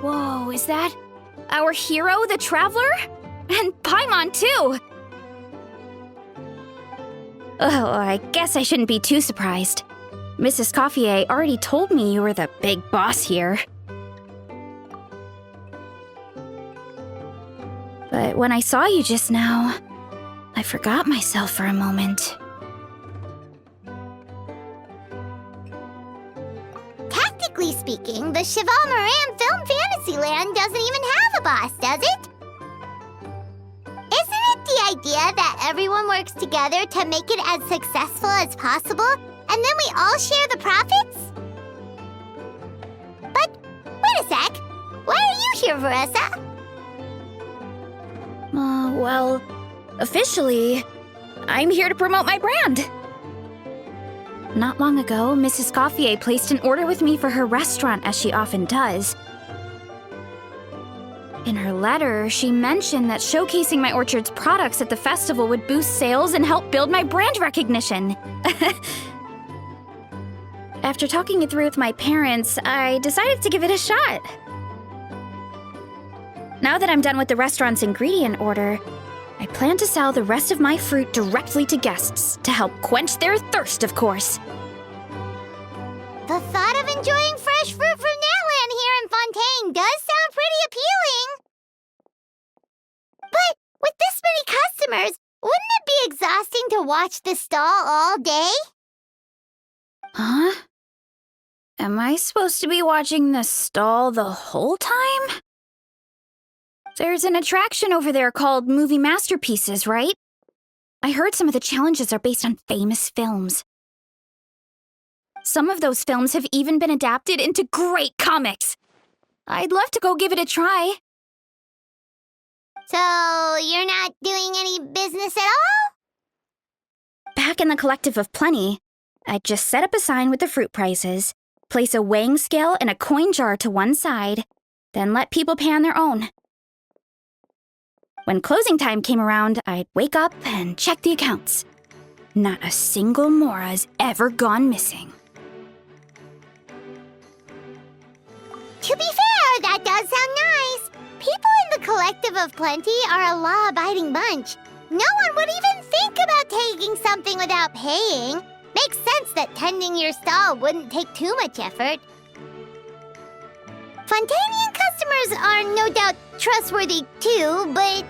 Whoa, is that our hero, the Traveler? And Paimon, too! Oh, I guess I shouldn't be too surprised. Mrs. Coiffier already told me you were the big boss here. But when I saw you just now, I forgot myself for a moment. Technically speaking, the Cheval Moran Film Fantasyland doesn't even have a boss, does it? Isn't it the idea that everyone works together to make it as successful as possible, and then we all share the profits? But, wait a sec. Why are you here, Varesa? Well, officially, I'm here to promote my brand. Not long ago, Mrs. Coiffier placed an order with me for her restaurant, as she often does. In her letter, she mentioned that showcasing my orchard's products at the festival would boost sales and help build my brand recognition. After talking it through with my parents, I decided to give it a shot. Now that I'm done with the restaurant's ingredient order, I plan to sell the rest of my fruit directly to guests to help quench their thirst, of course. The thought of enjoying fresh fruit from Natland here in Fontaine does sound pretty appealing. But with this many customers, wouldn't it be exhausting to watch the stall all day? Huh? Am I supposed to be watching the stall the whole time? There's an attraction over there called Movie Masterpieces, right? I heard some of the challenges are based on famous films. Some of those films have even been adapted into great comics. I'd love to go give it a try. So, you're not doing any business at all? Back in the Collective of Plenty, I'd just set up a sign with the fruit prices, place a weighing scale and a coin jar to one side, then let people pay on their own. When closing time came around, I'd wake up and check the accounts. Not a single Mora has ever gone missing. To be fair, that does sound nice. People in the Collective of Plenty are a law-abiding bunch. No one would even think about taking something without paying. Makes sense that tending your stall wouldn't take too much effort. Fontainian customers are no doubt trustworthy too, but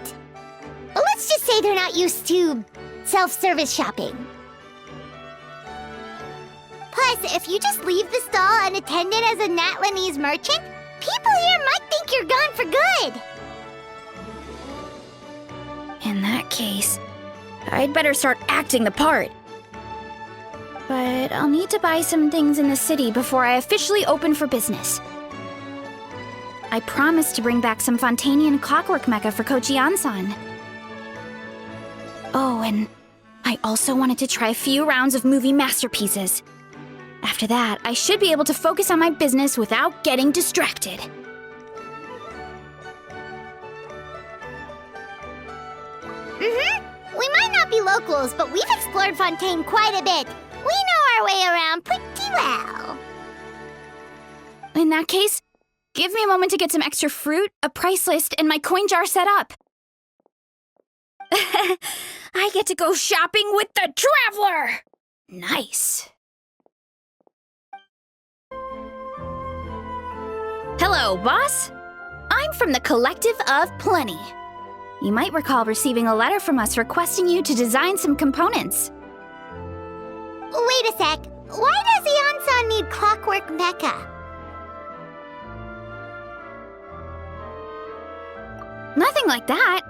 let's just say they're not used to self-service shopping. Plus, if you just leave the stall unattended as a Natlanese merchant, people here might think you're gone for good. In that case, I'd better start acting the part. But I'll need to buy some things in the city before I officially open for business. I promised to bring back some Fontainian clockwork mecha for Kochi-san. Oh, and I also wanted to try a few rounds of movie masterpieces. After that, I should be able to focus on my business without getting distracted. We might not be locals, but we've explored Fontaine quite a bit. We know our way around pretty well. In that case, give me a moment to get some extra fruit, a price list, and my coin jar set up. I get to go shopping with the Traveler! Nice. Hello, boss. I'm from the Collective of Plenty. You might recall receiving a letter from us requesting you to design some components. Wait a sec. Why does Ian-san need clockwork mecha? Nothing like that.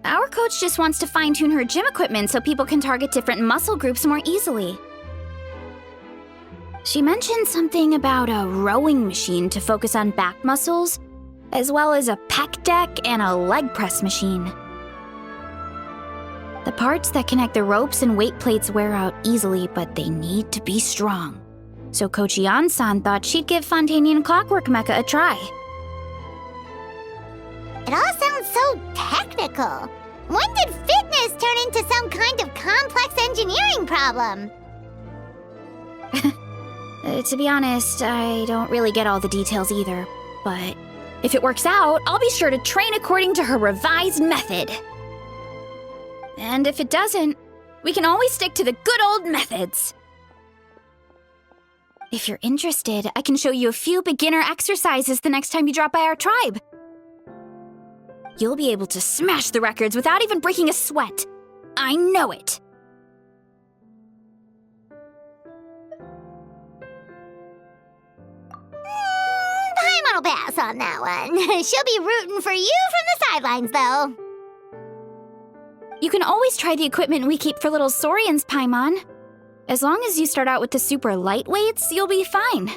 Our coach just wants to fine-tune her gym equipment so people can target different muscle groups more easily. She mentioned something about a rowing machine to focus on back muscles, as well as a pec deck and a leg press machine. The parts that connect the ropes and weight plates wear out easily, but they need to be strong. So Coach Ian-san thought she'd give Fontainian Clockwork Mecha a try. It all sounds so technical. When did fitness turn into some kind of complex engineering problem? To be honest, I don't really get all the details either, but If it works out, I'll be sure to train according to her revised method. And if it doesn't, we can always stick to the good old methods. If you're interested, I can show you a few beginner exercises the next time you drop by our tribe. You'll be able to smash the records without even breaking a sweat. I know it. Paimon will pass on that one. She'll be rooting for you from the sidelines, though. You can always try the equipment we keep for little Saurians, Paimon. As long as you start out with the super lightweights, you'll be fine.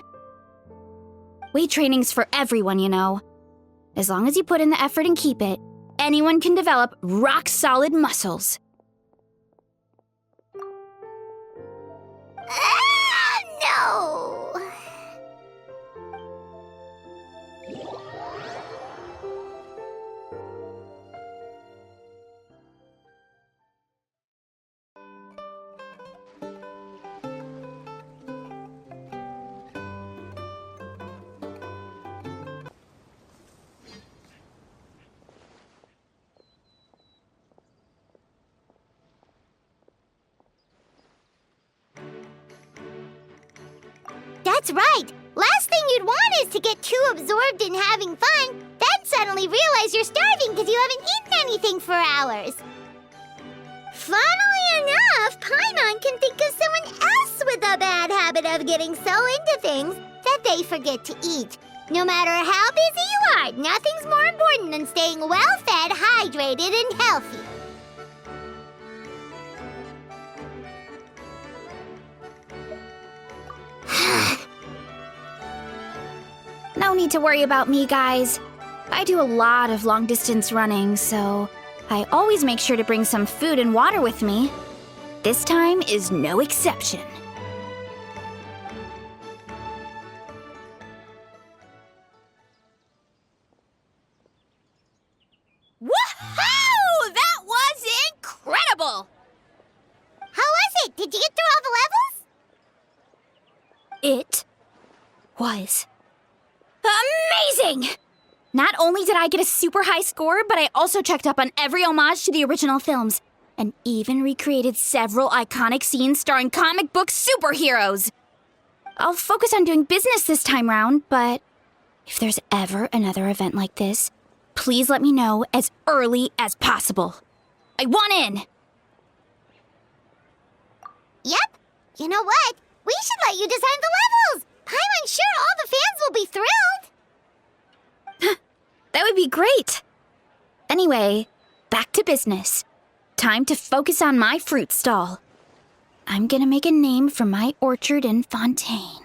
Weight training's for everyone, you know. As long as you put in the effort and keep it, anyone can develop rock-solid muscles. No! That's right! Last thing you'd want is to get too absorbed in having fun, then suddenly realize you're starving because you haven't eaten anything for hours. Funnily enough, Paimon can think of someone else with a bad habit of getting so into things that they forget to eat. No matter how busy you are, nothing's more important than staying well-fed, hydrated, and healthy. No need to worry about me, guys. I do a lot of long-distance running, so I always make sure to bring some food and water with me. This time is no exception. Woohoo! That was incredible! How was it? Did you get through all the levels? It was amazing! Not only did I get a super high score, but I also checked up on every homage to the original films, and even recreated several iconic scenes starring comic book superheroes. I'll focus on doing business this time round, but if there's ever another event like this, please let me know as early as possible. I want in! Yep. You know what? We should let you design the levels! I'm sure all the fans will be thrilled! That would be great! Anyway, back to business. Time to focus on my fruit stall. I'm gonna make a name for my orchard in Fontaine.